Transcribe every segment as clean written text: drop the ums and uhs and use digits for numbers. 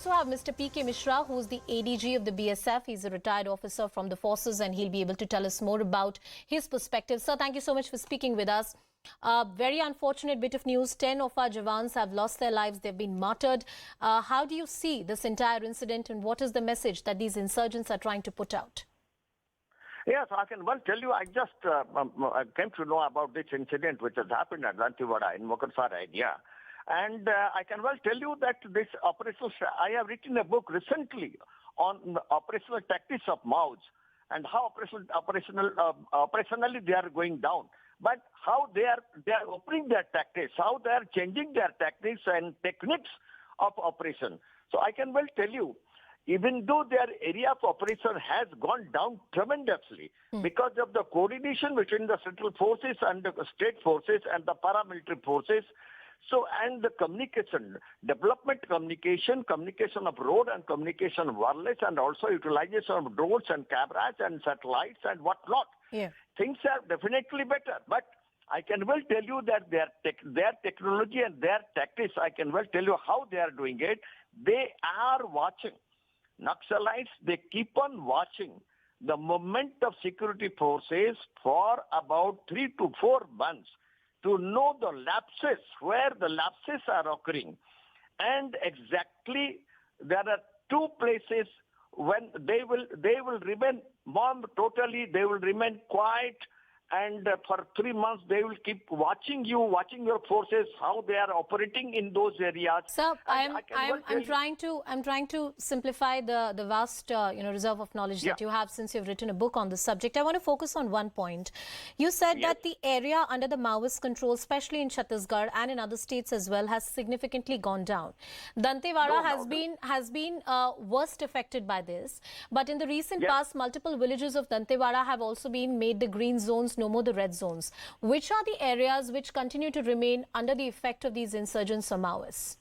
Also have Mr. PK Mishra, who is the ADG of the BSF. He's a retired officer from the forces and he'll be able to tell us more about his perspective. Sir, thank you so much for speaking with us. Very unfortunate bit of news. 10 of our Jawans have lost their lives. They've been martyred. How do you see this entire incident and what is the message that these insurgents are trying to put out? Yes, I can well tell you, I just came to know about this incident which has happened at Dantewada in Fmr ADG. And I can well tell you that this I have written a book recently on the operational tactics of Maoist and how operationally they are going down. But how they are opening their tactics, how they are changing their tactics and techniques of operation. So I can well tell you, even though their area of operation has gone down tremendously because of the coordination between the central forces and the state forces and the paramilitary forces. So, and the communication, development communication of road and communication wireless and also utilization of drones and cameras and satellites and whatnot. Yeah. Things are definitely better. But I can well tell you that their technology and their tactics, I can well tell you how they are doing it. They are watching. Naxalites, they keep on watching the movement of security forces for about 3 to 4 months to know the lapses, where the lapses are occurring. And exactly there are 2 places when they will remain mom totally, they will remain quiet, and for 3 months they will keep watching your forces, how they are operating in those areas. Sir, I'm trying to simplify the vast reserve of knowledge that you have, since you've written a book on this subject. I want to focus on one point. You said that the area under the Maoist control, especially in Chhattisgarh and in other states as well, has significantly gone down. Dantewada has been worst affected by this, but in the recent past, multiple villages of Dantewada have also been made the green zones, no more the red zones. Which are the areas which continue to remain under the effect of these insurgents or Maoists?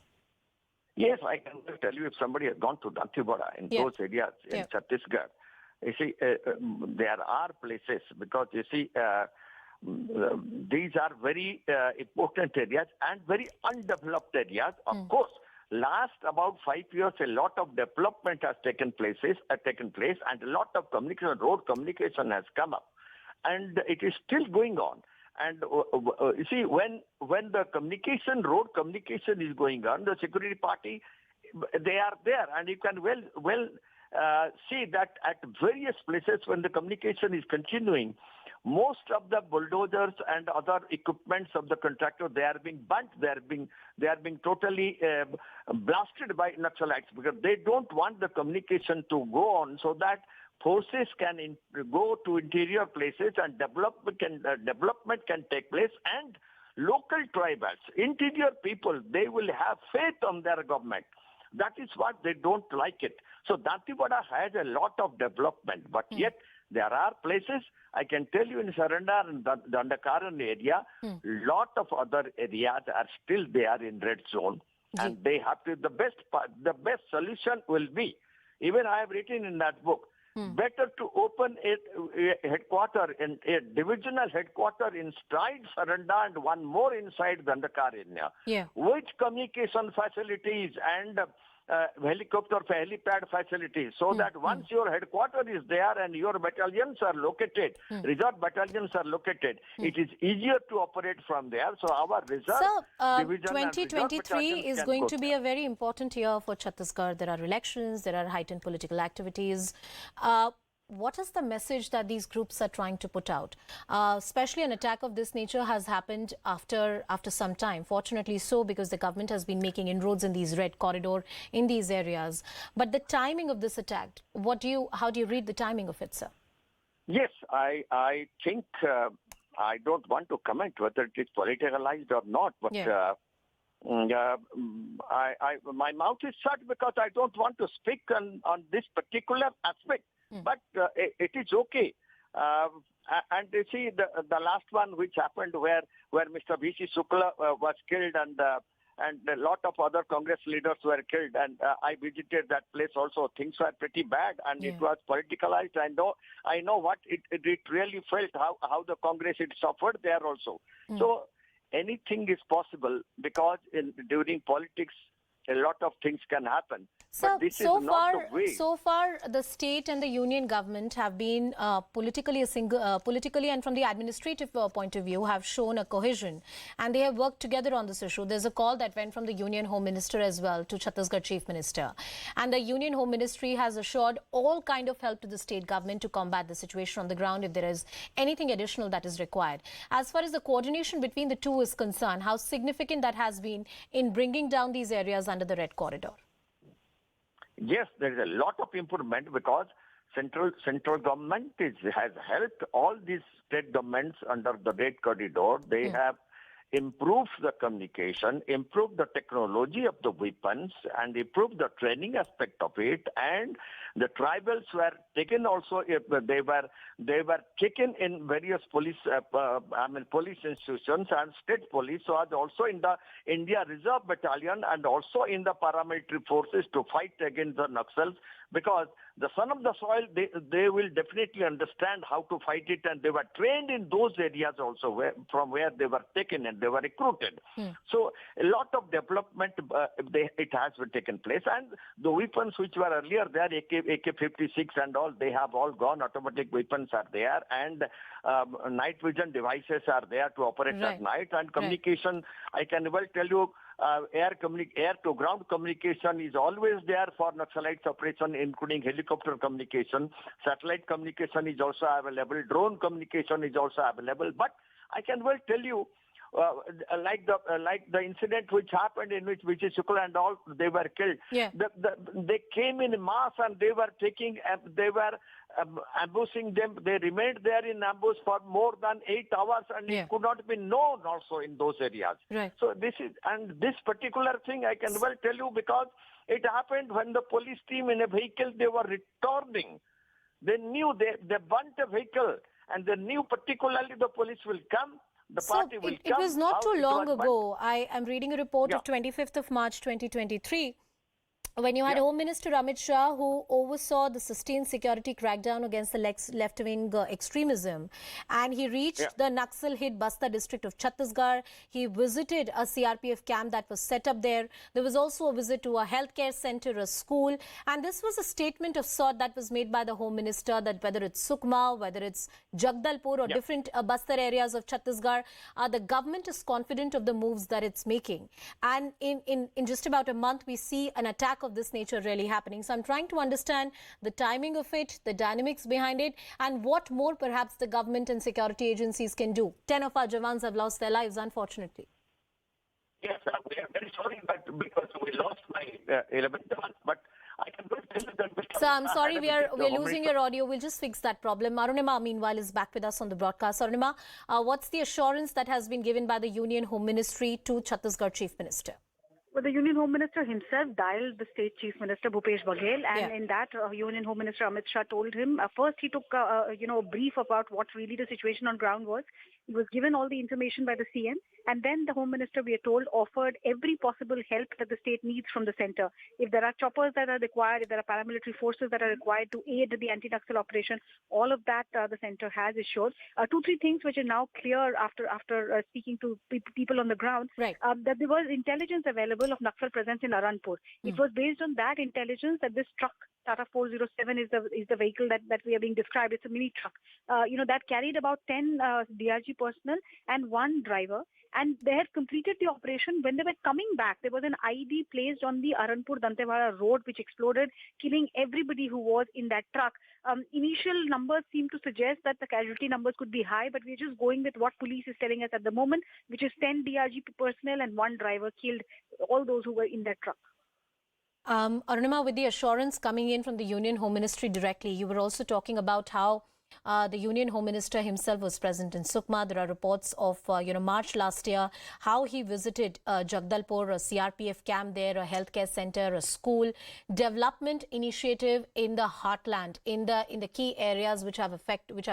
Yes, I can tell you, if somebody has gone to Dantewada in those areas in Chhattisgarh, you see, there are places, because you see, these are very important areas and very undeveloped areas. Of course, last about 5 years, a lot of development has taken place, and a lot of communication, road communication has come up. And it is still going on. And you see, when the road communication is going on, the security party, they are there. And you can well see that at various places when the communication is continuing, most of the bulldozers and other equipments of the contractor, they are being burnt, they are being totally blasted by Naxalites, because they don't want the communication to go on, so that forces can go to interior places and development can take place, and local tribals, interior people, they will have faith on their government. That is what they don't like it. So Dantewada has a lot of development, but yet there are places, I can tell you, in Surrender and the Dandakaran area, lot of other areas are still there in red zone, and they have to, the best solution will be, even I have written in that book, better to open a headquarter, a divisional headquarter inside Surrender and one more inside Dandakaran, with communication facilities and helicopter helipad facilities, so that once your headquarter is there and your battalions are located, reserve battalions are located, it is easier to operate from there. So our reserve division 2023 is going to be a very important year for Chhattisgarh. There are elections, there are heightened political activities. What is the message that these groups are trying to put out? Especially an attack of this nature has happened after some time. Fortunately so, because the government has been making inroads in these red corridor in these areas. But the timing of this attack, how do you read the timing of it, sir? Yes, I think I don't want to comment whether it is politicalized or not, but my mouth is shut because I don't want to speak on this particular aspect. But it is okay. And you see, the last one which happened where Mr. V.C. Shukla was killed and a lot of other Congress leaders were killed. And I visited that place also. Things were pretty bad and it was politicalized. I know what it really felt, how the Congress it suffered there also. So anything is possible, because during politics, a lot of things can happen. So, But this is not the way. so far, the state and the union government have been politically and from the administrative point of view, have shown a cohesion, and they have worked together on this issue. There's a call that went from the Union Home Minister as well to Chhattisgarh Chief Minister, and the Union Home Ministry has assured all kind of help to the state government to combat the situation on the ground if there is anything additional that is required. As far as the coordination between the two is concerned, how significant that has been in bringing down these areas under the Red Corridor? Yes, there is a lot of improvement because central government has helped all these state governments under the Red Corridor. They have improved the communication, improved the technology of the weapons, and improved the training aspect of it. And the tribals were taken also. They were taken in various police institutions, and state police was also in the India Reserve Battalion and also in the paramilitary forces to fight against the Naxals, because the son of the soil, they will definitely understand how to fight it, and they were trained in those areas also from where they were taken and they were recruited. So a lot of development it has been taken place, and the weapons which were earlier there, AK-56 and all, they have all gone. Automatic weapons are there, and night vision devices are there to operate at night, and communication. I can well tell you. Air to ground communication is always there for Naxalites operation, including helicopter communication. Satellite communication is also available. Drone communication is also available. But I can well tell you, like the incident which happened in which Shukla and all, they were killed. Yeah. They came in mass and they were ambushing them. They remained there in ambush for more than 8 hours, and it could not be known also in those areas. Right. So this particular thing I can well tell you, because it happened when the police team in a vehicle, they were returning. They knew they burnt a vehicle, and they knew particularly the police will come. The party will come. It was not too long ago. I am reading a report of 25th of March 2023. When you had Home Minister Amit Shah, who oversaw the sustained security crackdown against the left-wing extremism, and he reached the Naxal-hit Basta district of Chhattisgarh. He visited a CRPF camp that was set up there. There was also a visit to a healthcare center, a school, and this was a statement of sort that was made by the Home Minister that whether it's Sukma, whether it's Jagdalpur or different Bastar areas of Chhattisgarh, the government is confident of the moves that it's making. And in just about a month, we see an attack of this nature really happening. So I'm trying to understand the timing of it, the dynamics behind it, and what more perhaps the government and security agencies can do. 10 of our Jawans have lost their lives, unfortunately. Yes, we are very sorry, but because we lost my 11th Jawan, but I can tell you that... So I'm sorry, we're losing your audio. We'll just fix that problem. Arunima, meanwhile, is back with us on the broadcast. Arunima, what's the assurance that has been given by the Union Home Ministry to Chhattisgarh Chief Minister? Well, the Union Home Minister himself dialed the State Chief Minister Bhupesh Baghel, and in that Union Home Minister Amit Shah told him, first he took a brief about what really the situation on ground was. He was given all the information by the CM, and then the Home Minister, we are told, offered every possible help that the state needs from the center. If there are choppers that are required, if there are paramilitary forces that are required to aid the anti-Naxal operation, all of that the center has assured. 2-3 things which are now clear after speaking to people on the ground, that there was intelligence available of Naxal presence in Aranpur. It was based on that intelligence that this truck, Tata 407 is the vehicle that we are being described. It's a mini truck, that carried about 10 DRG personnel and 1 driver. And they had completed the operation. When they were coming back, there was an ID placed on the Aranpur-Dantewada road, which exploded, killing everybody who was in that truck. Initial numbers seem to suggest that the casualty numbers could be high, but we're just going with what police is telling us at the moment, which is 10 DRG personnel and 1 driver killed, all those who were in that truck. Arunima, with the assurance coming in from the Union Home Ministry directly, you were also talking about how the Union Home Minister himself was present in Sukma. There are reports of, March last year, how he visited Jagdalpur, a CRPF camp there, a healthcare center, a school, development initiative in the heartland, in the key areas which have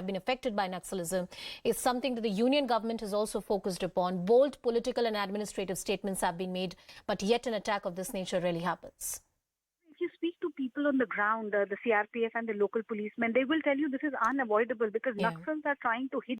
been affected by Naxalism, is something that the Union government has also focused upon. Bold political and administrative statements have been made, but yet an attack of this nature really happens. If you speak to people on the ground, the CRPF and the local policemen, they will tell you this is unavoidable because Naxals are trying to hit